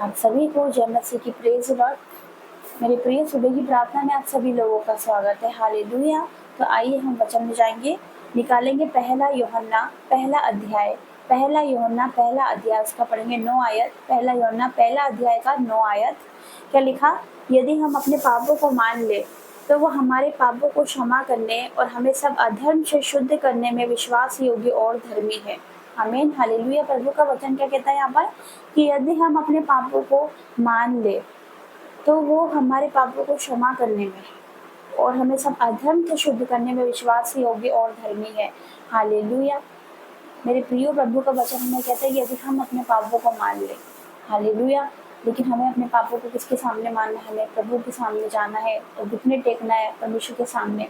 आप सभी को जय मसीह की प्रेज़ लॉर्ड। मेरे प्रिय सुबह की प्रार्थना में आप सभी लोगों का स्वागत है। हालेलुया। तो आइए हम वचन में जाएंगे, निकालेंगे पहला यूहन्ना पहला अध्याय उसका पढ़ेंगे 9 आयत। पहला यूहन्ना पहला अध्याय का 9 आयत। क्या लिखा? यदि हम अपने पापों को मान ले तो वो हमारे पापों को क्षमा करने और हमें सब अधर्म से शुद्ध करने में विश्वास योग्य और धर्मी है। आमीन। हालेलुया। प्रभु का वचन क्या कहता है यहाँ पर कि यदि हम अपने पापों को मान ले तो वो हमारे पापों को क्षमा करने में और हमें सब अधर्म से शुद्ध करने में विश्वास योग्य और धर्मी है। हालेलुया। मेरे प्रियो, प्रभु का वचन हमें कहता है कि यदि हम अपने पापों को मान ले, हालेलुया, लेकिन हमें अपने पापों को किसके सामने मानना है? हमें प्रभु के सामने जाना है और घुटने टेकना है परमेश्वर के सामने।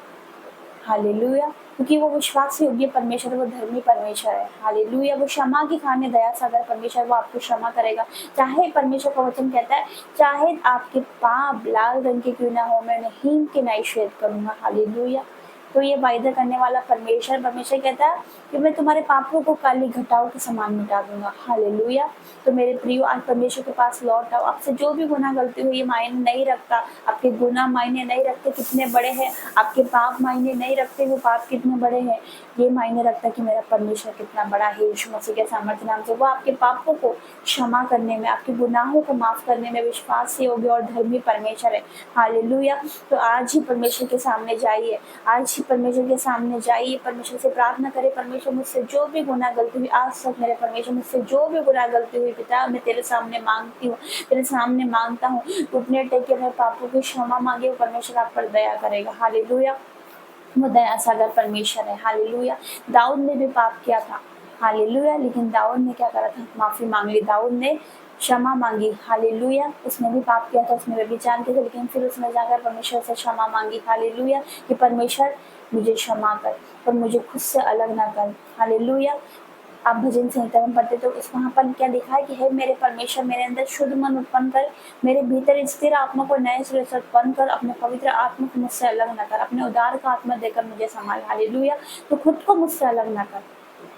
हालेलुया। क्योंकि वो विश्वास योग्य परमेश्वर, वो धर्मी परमेश्वर है। हालेलुया। वो क्षमा की खाने दया सागर परमेश्वर, वो आपको क्षमा करेगा। चाहे परमेश्वर का वचन कहता है चाहे आपके पाप लाल रंग के क्यों ना हो, मैं उन्हें हीन के नहीं श्वेत करूंगा। हालेलुया। तो ये वायदा करने वाला परमेश्वर कहता है कि मैं तुम्हारे पापों को काली घटाओं के समान मिटा दूंगा। हालेलुया। तो मेरे प्रियो, आज परमेश्वर के पास लौट आओ। आपसे जो भी गुनाह गलती हुई, ये मायने नहीं रखता। आपके गुनाह मायने नहीं रखते कितने बड़े हैं, आपके पाप मायने नहीं रखते वो पाप कितने बड़े हैं। ये मायने रखता कि मेरा परमेश्वर कितना बड़ा है। यीशु मसीह के सामर्थ्य नाम से वो आपके पापों को क्षमा करने में, आपके गुनाहों को माफ करने में विश्वास योग्य और धर्मी परमेश्वर है। हालेलुया। तो आज ही परमेश्वर के सामने जाइए, आज ही परमेश्वर के सामने जाइए, परमेश्वर से प्रार्थना करें, परमेश्वर मुझसे जो भी गुनाह गलती हुई आज तक, मेरे परमेश्वर मुझसे जो भी गुनाह गलती हुई पिता, मैं तेरे सामने मांगती हूँ, तेरे सामने मांगता हूँ। घुटने टेक के अपने पापों की क्षमा मांगे, परमेश्वर आप पर दया करेगा। हालेलुया। वो दया सागर परमेश्वर है। हालेलुया। दाऊद ने भी पाप किया था। हालेलुया। लेकिन दाऊद ने क्या करा था? माफी मांग ली। दाऊद ने क्षमा मांगी। हालेलुया। उसने भी पाप किया था, उसने व्यभिचार किया था, लेकिन फिर उसने जाकर परमेश्वर से क्षमा मांगी। हालेलुया। कि परमेश्वर मुझे क्षमा कर और मुझे खुद से अलग ना कर। हालेलुया। आप भजन संहिता में पढ़ते तो उस वहाँ पर क्या लिखा है कि हे मेरे परमेश्वर, मेरे अंदर शुद्ध मन उत्पन्न कर, मेरे भीतर स्थिर आत्मा को नए सिरे से उत्पन्न कर, अपने पवित्र आत्मा को मुझसे अलग न कर, अपने उदार का आत्मा देकर मुझे संभाल। हालेलुया। तो खुद को मुझसे अलग न कर।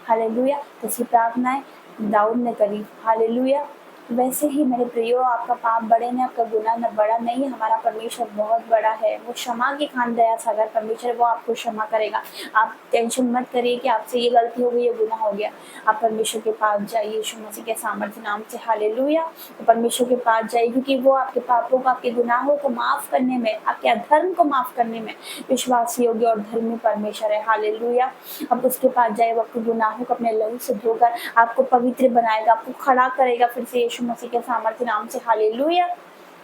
हालेलुया। ऐसी प्रार्थनाएं दाऊद ने करी। हालेलुया। वैसे ही मेरे प्रियो, आपका पाप बड़े ने, आपका गुनाह न बड़ा नहीं है। हमारा परमेश्वर बहुत बड़ा है। वो क्षमा की खान दया सागर परमेश्वर, वो आपको क्षमा करेगा। आप टेंशन मत करिए कि आपसे ये गलती हो गई, ये गुनाह हो गया। आप परमेश्वर के पास जाइए यीशु मसीह के सामर्थ्य नाम से। हालेलुया। तो परमेश्वर के पास जाइए, क्योंकि वो आपके पापों को, आपके गुनाहों को माफ करने में, आपके अधर्म को माफ करने में विश्वास योग्य और धर्मी परमेश्वर है। हालेलुया। अब उसके पास जाए, वो आपके गुनाहों को अपने लहू से धोकर आपको पवित्र बनाएगा, आपको खड़ा करेगा फिर से यीशु मसीह के सामर्थ्य नाम से। हालेलुया।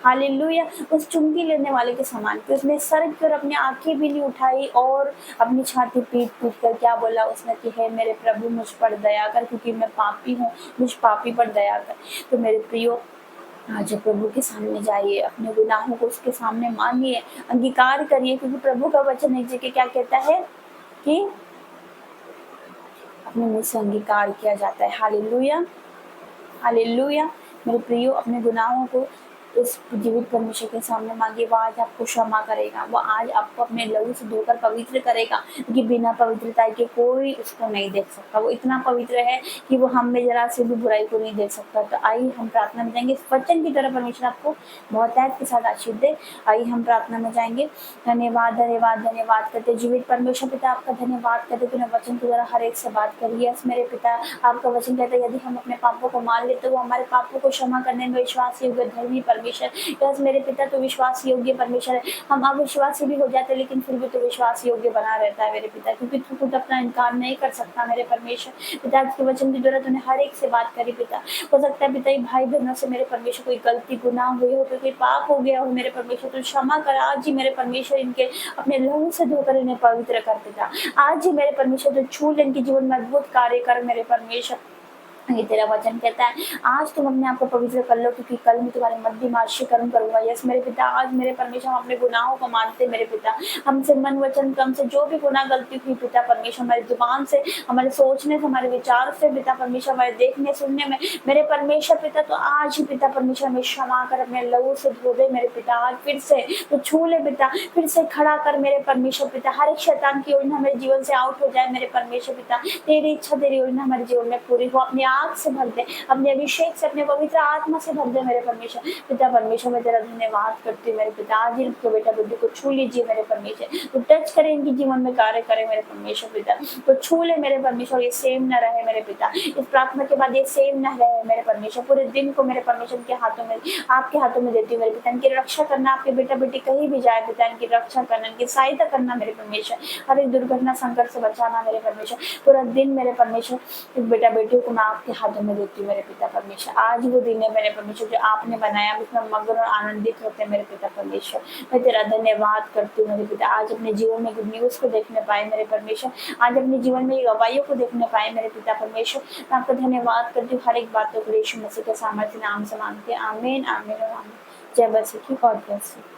हालेलुया। उस चुंगी लेने वाले के समान कि उसने सर की ओर अपनी आंखें भी नहीं उठाई और अपनी छाती पीट पीट कर क्या बोला उसने कि हे मेरे प्रभु, मुझ पर दया कर, क्योंकि मैं पापी हूँ, मुझ पापी पर दया कर। तो मेरे प्रियो, आज प्रभु के सामने जाइए, अपने गुनाहों को उसके सामने मानिए, अंगीकार करिए, क्योंकि प्रभु का वचन एक जगह क्या कहता है कि अपने मुंह से अंगीकार किया जाता है। हालेलुया। हालेलुया। मेरे प्रियो, अपने गुनाहों को उस जीवित परमेश्वर के सामने मांगिए, वो आज आपको क्षमा करेगा। वो आज आपको अपने लहू से धोकर पवित्र करेगा, क्योंकि बिना पवित्रता के कोई उसको नहीं देख सकता। वो इतना पवित्र है कि वो हम में जरा से भी बुराई को नहीं देख सकता। तो आइए हम प्रार्थना में जाएंगे, इस वचन की तरह परमेश्वर आपको बहुतायत के साथ आशीष दे। आइए हम प्रार्थना में जाएंगे। धन्यवाद धन्यवाद धन्यवाद करते जीवित परमेश्वर पिता, आपका धन्यवाद करते तूने वचन की तरह हर एक से बात करी है। मेरे पिता, आपका वचन कहता है यदि हम अपने पापों को मान लेते, वो हमारे पापों को क्षमा करने में विश्वास योग्य धर्मी परमेश्वर। यस मेरे पिता, तो विश्वास योग्य परमेश्वर है। हम अविश्वासी भी हो जाते, लेकिन फिर भी तो विश्वास योग्य बना रहता है मेरे पिता, क्योंकि तू खुद अपना इनकार नहीं कर सकता मेरे परमेश्वर। पिता, के वचन की द्वारा तूने हर एक से बात करी पिता। हो सकता है पिता ये भाई बहनों से मेरे परमेश्वर कोई गलती गुनाह हुई हो, कोई पाप हो गया हो मेरे परमेश्वर, तो क्षमा कर आज ही मेरे परमेश्वर। इनके अपने लहू से धोकर इन्हें पवित्र कर पिता। आज ही मेरे परमेश्वर जो छू ले, इनके जीवन में अद्भुत कार्य कर मेरे परमेश्वर। ये तेरा वचन कहता है आज तुम अपने आप को पवित्र कर लो, क्योंकि कल मैं तुम्हारे मध्य कर्म करूंगा। यस मेरे पिता, आज मेरे परमेश्वर हम अपने गुनाहों को मानते मेरे पिता। हमसे मन वचन कम से जो भी गुनाह गलती हुई पिता परमेश्वर, हमारी जुबान से, हमारे सोचने से, हमारे विचार से पिता परमेश्वर, हमारे देखने सुनने में मेरे परमेश्वर पिता, तो आज ही पिता परमेश्वर हमें क्षमा कर अपने लहू से धो दे मेरे पिता। आज फिर से तो छू ले पिता, फिर से खड़ा कर मेरे परमेश्वर पिता। हर एक शैतान की योजना हमारे जीवन से आउट हो जाए मेरे परमेश्वर पिता। तेरी इच्छा, तेरी योजना हमारे जीवन में पूरी हो। अपने आग से भर दे, अपने अभिषेक से, अपने पवित्र आत्मा से भर दे मेरे परमेश्वर। पिता परमेश्वर, मैं तेरा धन्यवाद करती हूँ मेरे पिता। आज इनको बेटा बेटी को छू लीजिए मेरे परमेश्वर, तो टच करे, इनके जीवन में कार्य करे मेरे परमेश्वर पिता, तो छू ले मेरे परमेश्वर। ये सेम न रहे मेरे पिता, इस प्रार्थना के बाद ये सेम न रहे मेरे परमेश्वर। पूरे दिन को मेरे परमेश्वर के हाथों में, आपके हाथों में देती हूँ मेरे पिता। इनकी रक्षा करना, आपके बेटा बेटी कहीं भी जाए पिता, इनकी रक्षा करना, इनकी सहायता करना मेरे परमेश्वर। हर एक दुर्घटना संकट से बचाना मेरे परमेश्वर। पूरा दिन मेरे परमेश्वर इस बेटा बेटियों को मैं आपके हाथों में देती हूँ मेरे पिता परमेश्वर। आज वो दिन है मेरे परमेश्वर जो आपने बनाया, उसमें मगन और आनंदित होते हैं मेरे पिता परमेश्वर। मैं तेरा धन्यवाद करती हूँ मेरे पिता। आज अपने जीवन में गुड न्यूज को देखने पाए मेरे परमेश्वर, आज अपने जीवन में गवाहियों को देखने पाए मेरे पिता परमेश्वर। मैं आपका धन्यवाद करती हूँ हर एक बातों को यीशु मसीह के सामर्थ्य नाम से मांगते हैं। आमीन, आमीन और आमीन। जय मसीह की। God bless you.